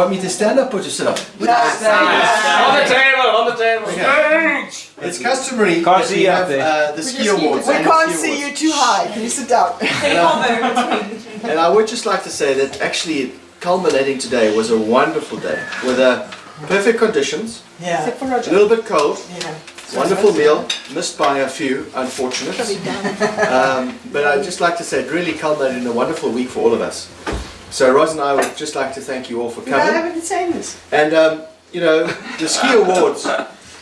want me to stand up or to sit up? On the table. It's customary Can't that see we you up have there. the ski awards. We and the can't ski see you awards. too high. Can you sit down? And I would just like to say that actually culminating today was a wonderful day with perfect conditions, Yeah. a little bit cold, Yeah. wonderful meal, missed by a few unfortunates. But I'd just like to say it really culminated in a wonderful week for all of us. So Roz and I would just like to thank you all for I coming. haven't been saying this. And you know, the ski awards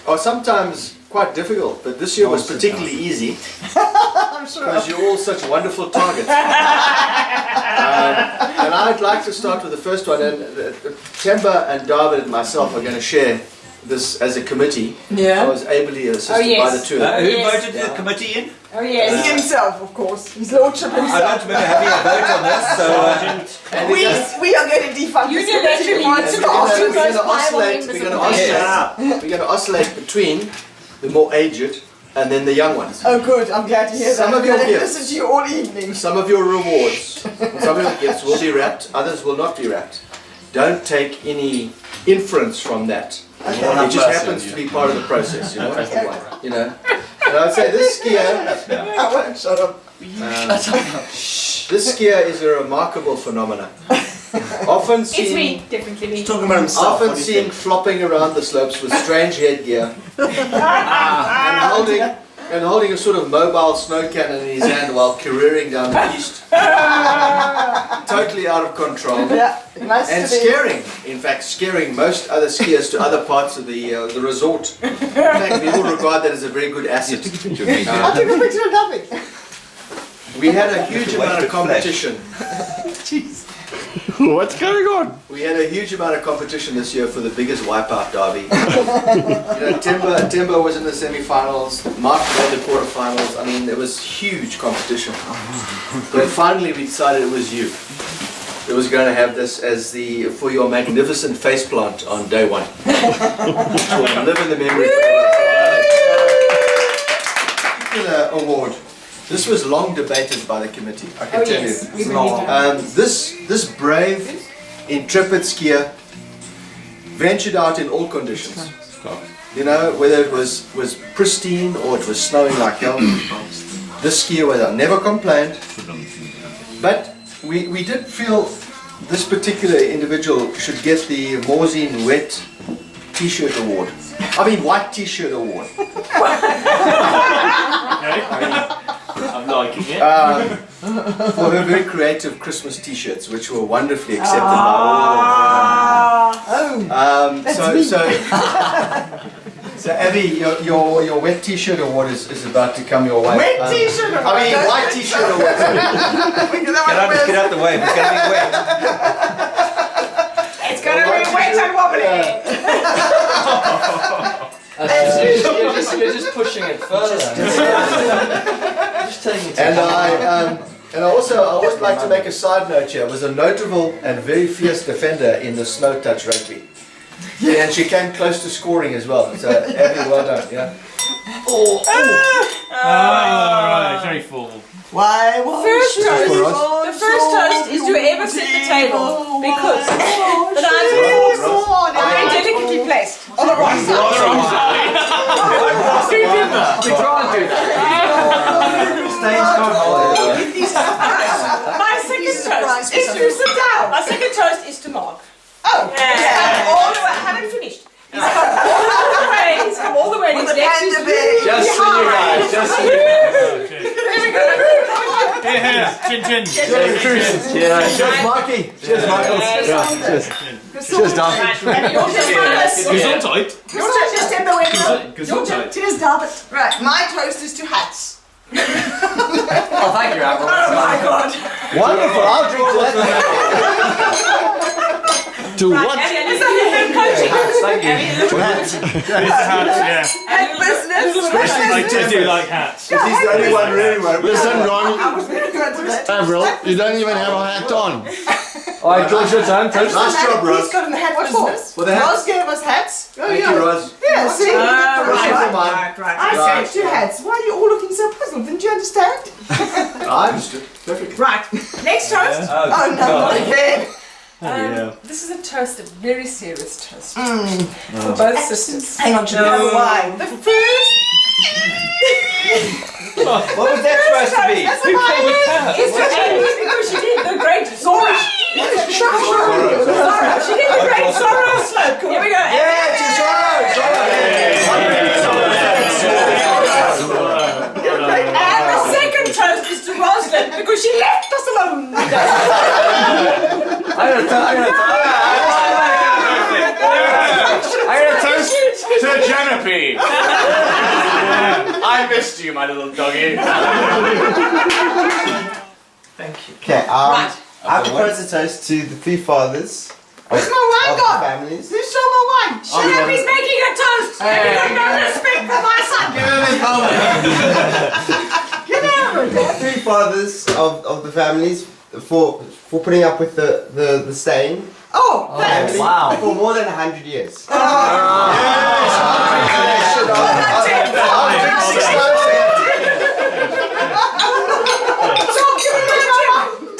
are sometimes quite difficult, but this year was particularly easy I'm sure. because you're all such wonderful targets. And I'd like to start with the first one. And Temba and David and myself are going to share this as a committee. I Yeah. was ably assisted by the two of them. Who Yes. voted the committee in? Oh He yes. himself, of course. His lordship I don't himself. remember having a vote on this, so And We are going to defund You this did that committee to me. before You it's took passed. two most viable oscillate. members We're of going the to committee. oscillate. We're going to oscillate between the more aged and then the young ones. Oh good, I'm glad to hear that. Some of your I'm gonna gifts. listen to you all evening. Some of your rewards, some of your gifts will be wrapped, others will not be wrapped. Don't take any inference from that. It just happens to be part of the process, you know. You know. And I'd say this skier, I won't shut up. this skier is a remarkable phenomenon. Often It's seen, me, definitely me. Talking about himself. often seen flopping around the slopes with strange headgear and holding a sort of mobile snow cannon in his hand while careering down the piste. Totally out of control. Yeah, it must And be. scaring, in fact, scaring most other skiers to other parts of the resort. In fact, we all regard that as a very good asset. I took a picture of nothing. We had a huge amount of competition. What's going on? We had a huge amount of competition this year for the biggest wipeout derby. You know, Timber was in the semi-finals, Mark made the quarterfinals. I mean, it was huge competition. But finally, we decided it was you. It was going to have this as for your magnificent faceplant on day one. Which will live in the memory forever. Particular award. This was long debated by the committee, I can tell you. We really do. This brave, intrepid skier ventured out in all conditions. You know, whether it was pristine or it was snowing like hell. This skier never complained. But we did feel this particular individual should get the Morzine Wet T-shirt award. I mean, white T-shirt award. I'm liking it. For her very creative Christmas T-shirts, which were wonderfully accepted by all. So Abby, your wet T-shirt award is about to come your way. Wet T-shirt award? I mean, white T-shirt award. get out the way, it's going to be wet. It's gonna be wet and wobbly. You're just pushing it further. Just taking it. And I always like to make a side note here. Was a notable and very fierce defender in the snow touch rugby. Yeah, and she came close to scoring as well. So Abby, well done. Yeah. Right, very formal. Why won't First you toast. go The first toast is to whoever set the table because the knives are delicately placed on the right side. Who did that? We can't do that. Stains can't hold it. My second toast is to sit down. My second toast is to Mark. Oh, Yeah. All the way. I haven't finished. He's come all the way. He's come all the way. with He's the left hand his of it. Just for you guys, just for you. Here, chin chin. Cheers, Mikey. Cheers, Michael. Cheers, Don. And your turn, Gesundheit. Your turn, just Timber Winter. Gesundheit. Cheers, David. Right, my toast is to hats. Oh, thank you, Apple. Oh my god. Wonderful. I'll drink to that. To what? Abby, is that your head coaching? Thank you. Abby, Hats, Head business. I do like hats. He's the only one really well. Listen, Ron, I was very good today. Avril, you don't even have a hat on. Alright, George, your turn. Toast. Nice job, He's Roz. got in the hat business. For the hats. Roz gave us hats. Oh, Thank yeah. you, Roz. Yeah, see? Right. I said two hats. Why are you all looking so puzzled? Didn't you understand? I understood. Perfect. Right. Next toast. Oh, no, not again. This is a toast, a very serious toast. For both sisters. Hang on, should we have a wine? The first What was that supposed to be? That's a wine. is to Amy because she did the great Zora. Zora. She did the great Zora slope. Here we go. Yeah, to And the second toast is to Rosalind because she left us alone. I'm gonna toast To Genevieve! I missed you, my little doggy. Thank you. Okay, Right. I propose a toast to the three fathers Where's my wine of the gone? families. Who stole my wine? Shut up, he's making a toast. And you got no respect for my son. Get out of The three fathers of the families for putting up with the stain Oh, thanks. Wow. for more than 100 years.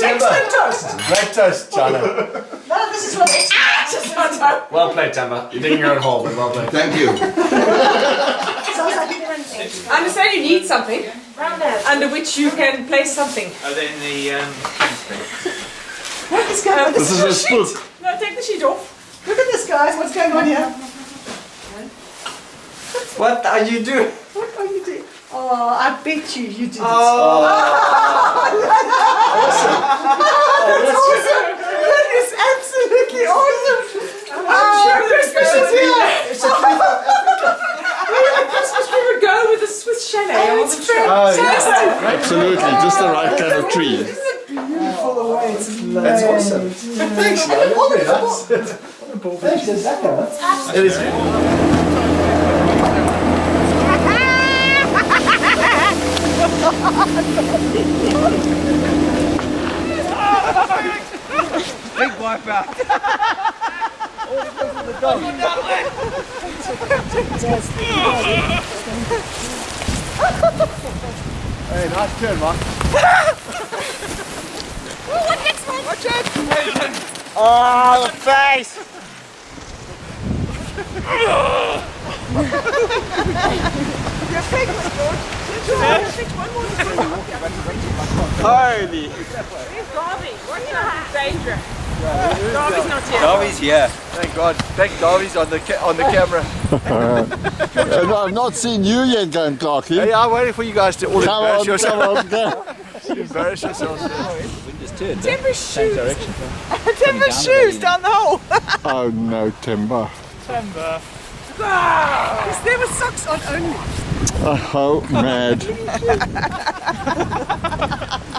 Excellent toast. Great toast, China. None of this is what excellent. Well played, Tamba. You're digging your own hole, but well played. Thank you. I understand you need something under which you can place something. Are they in the What is going on? This is a spook. No, take the sheet off. Look at this, guys. What's going on here? What are you doing? What are you doing? Oh, I bet you did it. Oh, That's awesome. That is absolutely awesome. Oh, Christmas is here. Christmas we would go with the Swiss chalet. I wasn't sure. Absolutely, just the right kind of tree. Beautiful the way it's That's awesome. Thanks, man. Very nice. Thanks, Zaka. It is. big wipeout? Hey, nice turn, Mark. Oh, the face! Holy! Danger. Darby's not here. Darby's here. Thank God. Thank Darby's on the camera. I've not seen you yet, Glenn Clarky. Hey, I'm waiting for you guys to all Come embarrass on, yourselves. come on. Embarrass yourselves. Timber's shoes. Timber's shoes down the hole. Oh no, Timber. Because there were socks on only. Oh, mad.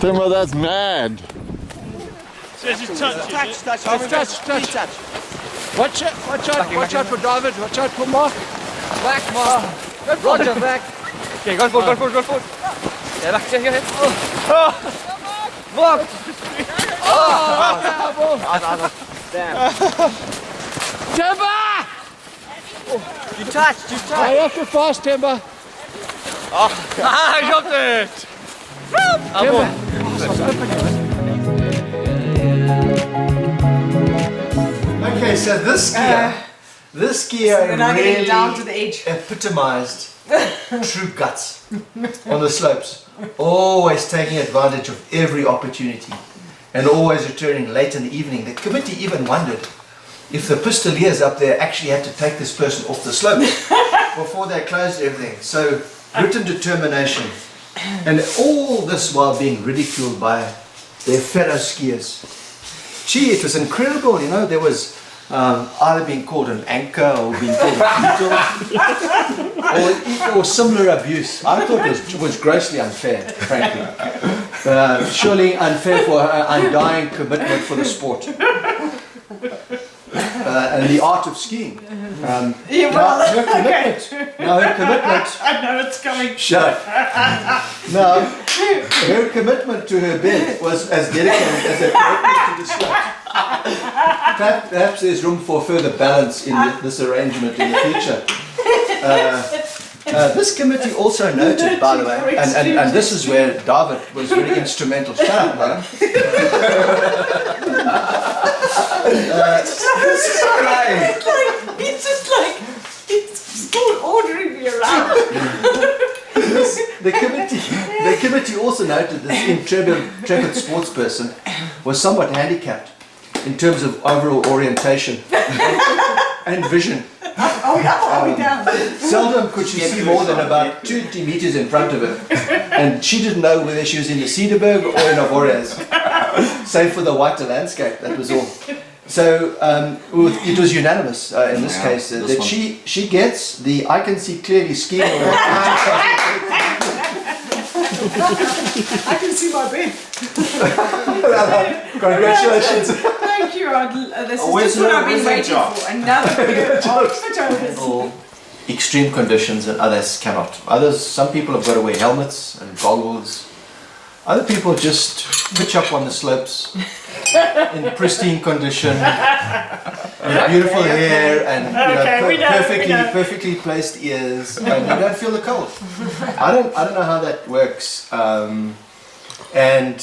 Timber, that's mad. Touch. Watch out for David. Watch out for Mark. Back, Mark. Roger, back. Okay, go forward. Yeah, back, here. Mark. Damn. Timber! You touched. I have to fast, Timber. I got it. Timber. Okay, so this skier We're now getting really down to the edge. epitomized true guts on the slopes. Always taking advantage of every opportunity and always returning late in the evening. The committee even wondered if the pistoliers up there actually had to take this person off the slope before they closed everything. So grit and determination, and all this while being ridiculed by their fellow skiers. Gee, it was incredible, you know. There was either being called an anchor or being called a beetle or similar abuse. I thought it was grossly unfair, frankly. Surely unfair for her undying commitment for the sport. And the art of skiing. Now her commitment. I know it's coming. Shut. Now, her commitment to her bed was as dedicated as her commitment to the slopes. Perhaps there's room for further balance in this arrangement in the future. This committee also noted, by the way, and this is where David was very instrumental. Shut up, man. He's still ordering me around. The committee also noted this intrepid sports person was somewhat handicapped in terms of overall orientation and vision. Oh, yeah, I'll be down. Seldom could she see more than about 20 meters in front of her, and she didn't know whether she was in the Cederberg or in Avoriaz, save for the whiter landscape. That was all. So it was unanimous in this case that she gets the I can see clearly skiing award. I can see my bed. Congratulations. Thank you, this is Where's just what I've been the waiting job? for. Another year of photos. All extreme conditions and others cannot. Some people have got to wear helmets and goggles. Other people just pitch up on the slopes in pristine condition, with beautiful hair and perfectly placed ears, and you don't feel the cold. I don't know how that works. And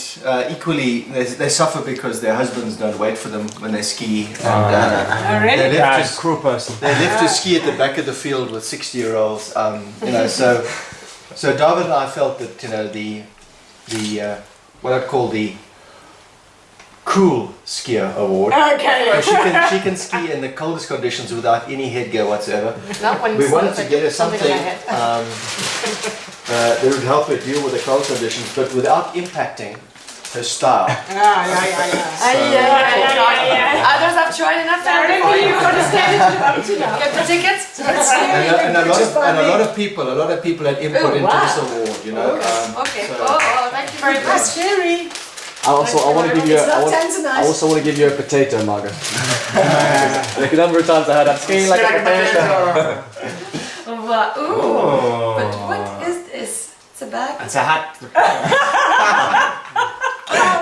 equally, they suffer because their husbands don't wait for them when they ski. And Really? Crew person. they left to ski at the back of the field with 60-year-olds. So David and I felt that the what I'd call the cool skier award. Okay. She can ski in the coldest conditions without any headgear whatsoever. Not when We wanted to get her something like that. that would help her deal with the cold conditions, but without impacting her style. Others have tried enough. Apparently you understand it about to now. Get the tickets. And a lot of people had input into this award. Okay. So- Thank you very much. Scary. I want to give you. It's not I Tanzanite. also want to give you a potato, Margaret. Like a number of times I heard, I'm skiing like a potato. Ooh. But what is this? It's a bag. It's a hat.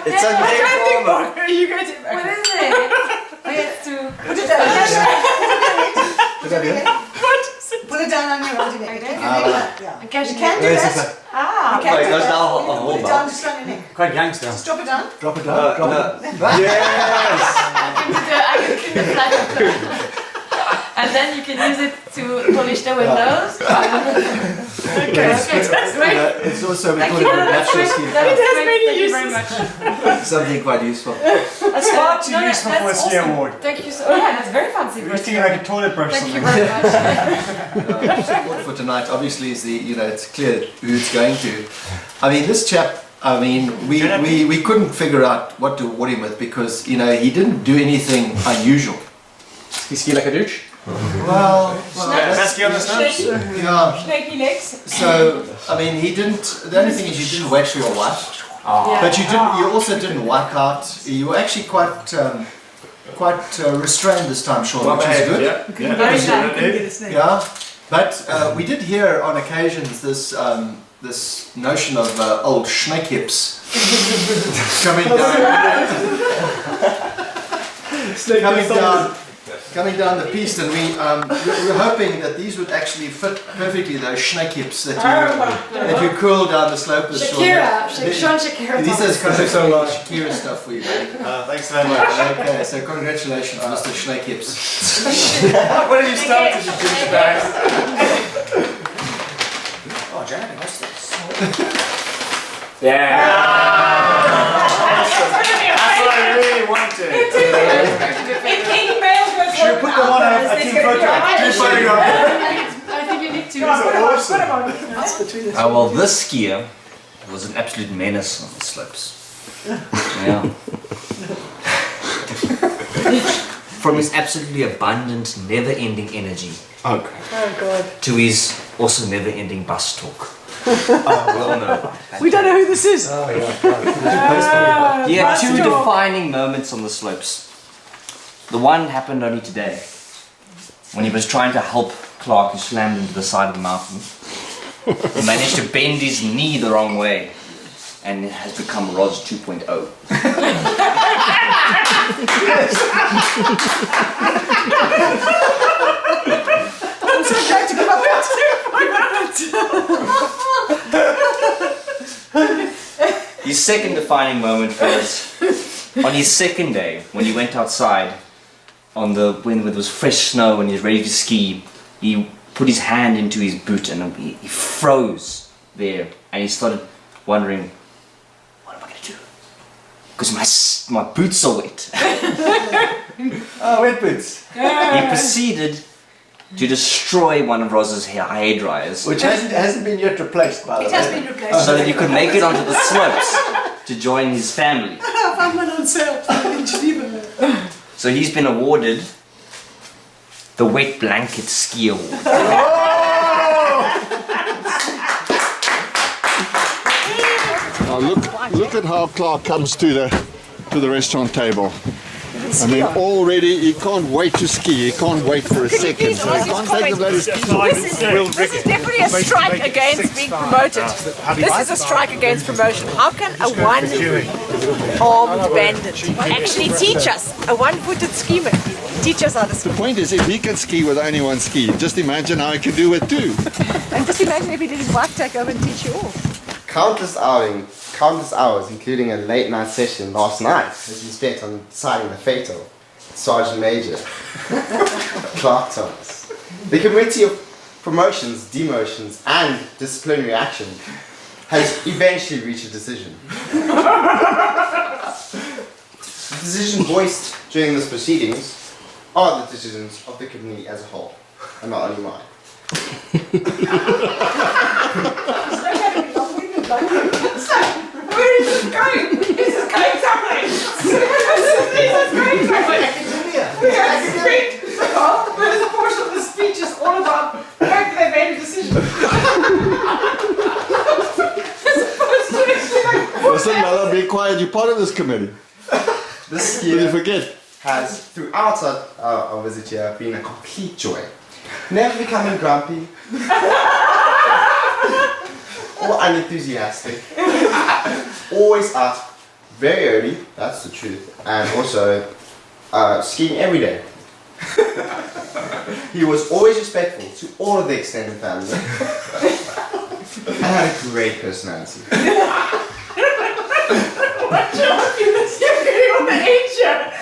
It's a Are you going to? What is it? I have to. Put it down. Put it down on your old neck. Yeah. Okay, You can do that. You Ah. can do there's that. no Put it hold down just on your neck. Quite gangster. Just drop it down. Drop it down. Drop it down. I can clean the flag. And then you can use it to polish the windows. Okay, that's great. It's also we Thank call you. it That's natural great. ski. That is great. Thank you very much. Something quite useful. That's far too No, useful that's for a ski awesome. award. Thank you so much. Yeah, that's very fancy. You're thinking like a toilet brush or Thank you something. very much. Support for tonight obviously is it's clear who it's going to. I mean, this chap. I mean, we couldn't figure out what to award him with because he didn't do anything unusual. You ski like a douche? Well, Best ski on the slopes. yeah. Snaky legs. So I mean, he didn't. The only thing is you didn't wet your wife, but you didn't. You also didn't wipe out. You were actually quite restrained this time, Sean, which is good. Very nice. Yeah. But we did hear on occasions this notion of old snake hips coming down the piste, and we were hoping that these would actually fit perfectly those snake hips that you curl down the slope. Shakira. Sean Shakira. These are kind of Shakira stuff for you, buddy. Thanks very much. Okay, so congratulations, Mr. Snake Hips. What have you started, you douchebags? Oh, Janet, what's this? Yeah. That's what I really wanted. Should Put the one out, a team photo. Team photograph. I think you need to. These are awesome. Well, this skier was an absolute menace on the slopes. Yeah. From his absolutely abundant, never-ending energy to his also never-ending bus talk. Well, no. We don't know who this is. He had two defining moments on the slopes. The one happened only today, when he was trying to help Clark, who slammed into the side of the mountain. He managed to bend his knee the wrong way, and it has become Roz 2.0. I'm so glad to give up His second defining moment was on his second day when he went outside on when there was fresh snow and he's ready to ski, he put his hand into his boot and he froze there, and he started wondering, what am I going to do? Because my boots are wet. Oh, wet boots. He proceeded to destroy one of Roz's hair dryers, Which hasn't been yet replaced, by the way. It has been replaced. so that he could make it onto the slopes to join his family. I found one on sale in Geneva. So he's been awarded the Wet Blanket Ski Award. Now look at how Clark comes to the restaurant table. I mean, already he can't wait to ski. He can't wait for a second. So he can't take the bloody skis off. This is definitely a strike against being promoted. This is a strike against promotion. How can a one-armed bandit actually teach us, a one-footed skier, teach us how to ski? The point is, if he can ski with only one ski, just imagine how he can do it too. And just imagine if he did his wife take over and teach you all. Countless hours, including a late night session last night, has been spent on deciding the fate of Sergeant Major Clark Thomas. The Committee of Promotions, Demotions and Disciplinary Action has eventually reached a decision. The decision voiced during these proceedings are the decisions of the committee as a whole, and not only mine. Where is this going? This is going somewhere. This is going somewhere. But a portion of the speech is all about the fact that they made a decision. Listen, Mella, be quiet. You're part of this committee. This Did you year forget? has, throughout our visit here, been a complete joy. Never becoming grumpy or unenthusiastic. Always up very early, that's the truth, and also skiing every day. He was always respectful to all of the extended family and had a great personality. You're getting on the edge here.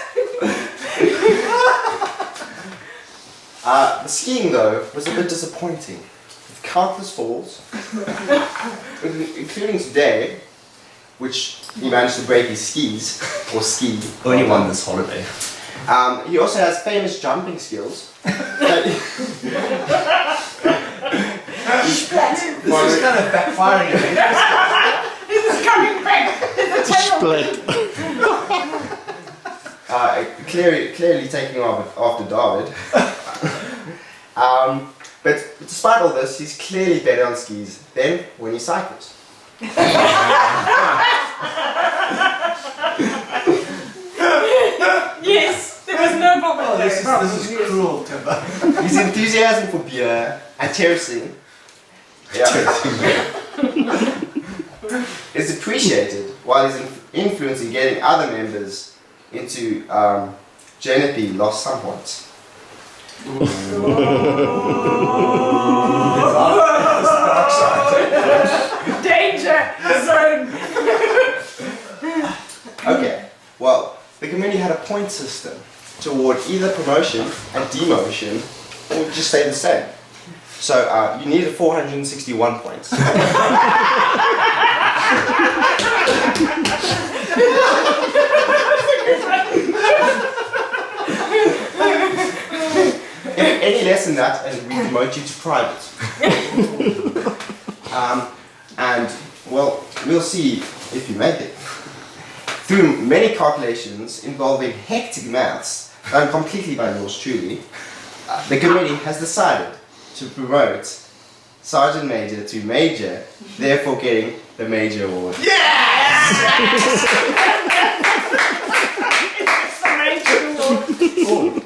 The skiing, though, was a bit disappointing. With countless falls, including today, which he managed to break his skis, or ski. Only one this holiday. He also has famous jumping skills. This is kind of backfiring a bit. This is coming back. It's a Split. Clearly taking off after David. But despite all this, he's clearly better on skis than when he cycles. Yes, there was no problem. This is cruel, Timber. His enthusiasm for beer and terracing is appreciated, while his influence in getting other members into JNP lost somewhat. Danger zone. Okay, well, the committee had a point system to award either promotion and demotion, or just stay the same. So you needed 461 points. Any less than that, and we demote you to private. And well, we'll see if you make it. Through many calculations involving hectic maths done completely by yours truly, the committee has decided to promote Sergeant Major to Major, therefore getting the Major Award. It's the major award.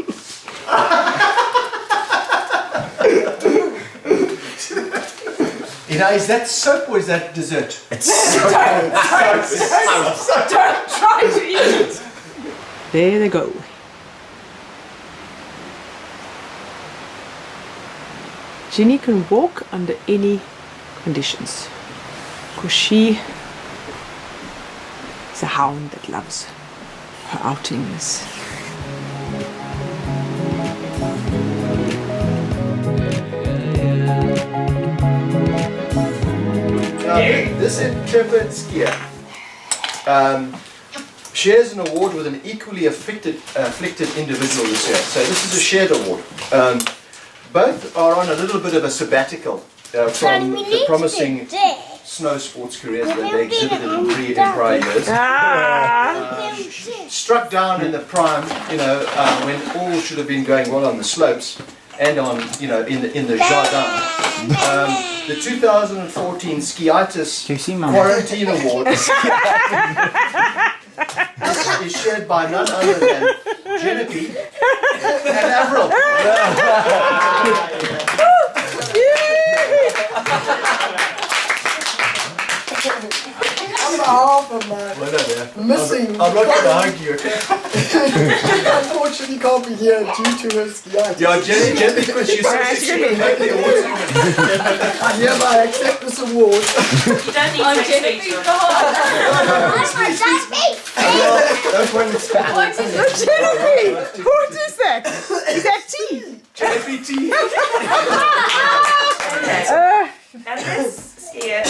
You know, is that soap or is that dessert? Don't try to eat it. There they go. Ginny can walk under any conditions, because she is a hound that loves her outings. This intrepid skier shares an award with an equally afflicted individual this year. So this is a shared award. Both are on a little bit of a sabbatical from the promising snow sports careers that they exhibited in prior years. Struck down in the prime, when all should have been going well on the slopes and on, in the jardin. The 2014 Skiitis Quarantine Award is shared by none other than Genevieve and Avril. I'm half of my missing. I'm not going to hug you. Unfortunately, can't be here due to her skiitis. Yeah, Jenny, because you said she couldn't make the awards. I hereby accept this award. You don't need to speak. What is that? Is that tea? Genevieve tea? And this skier,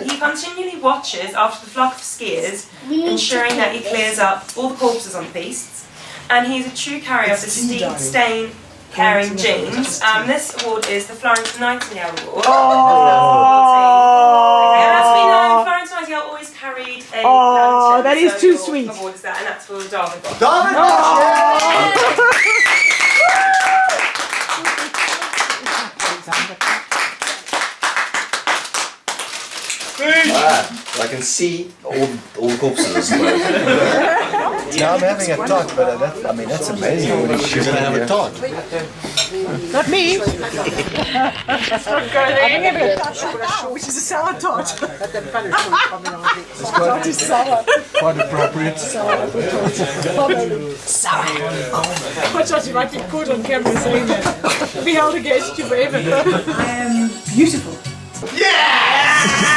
he continually watches after the flock of skiers, ensuring that he clears up all the corpses on the pistes. And he's a true carrier of the stain caring genes. This award is the Florence Nightingale Award. And as we know, Florence Nightingale always carried a lantern. That is so too your sweet. award is that, and that's for Darwin. I can see all the corpses. Yeah, I'm having a tot, but that's amazing. You're going to have a tot. Not me. I'm having a tot chocolate, which is a sour tot. Tot is sour. Quite appropriate. Sour. What shot you might get caught on camera saying that. Be held against you forever. I am beautiful. Yeah!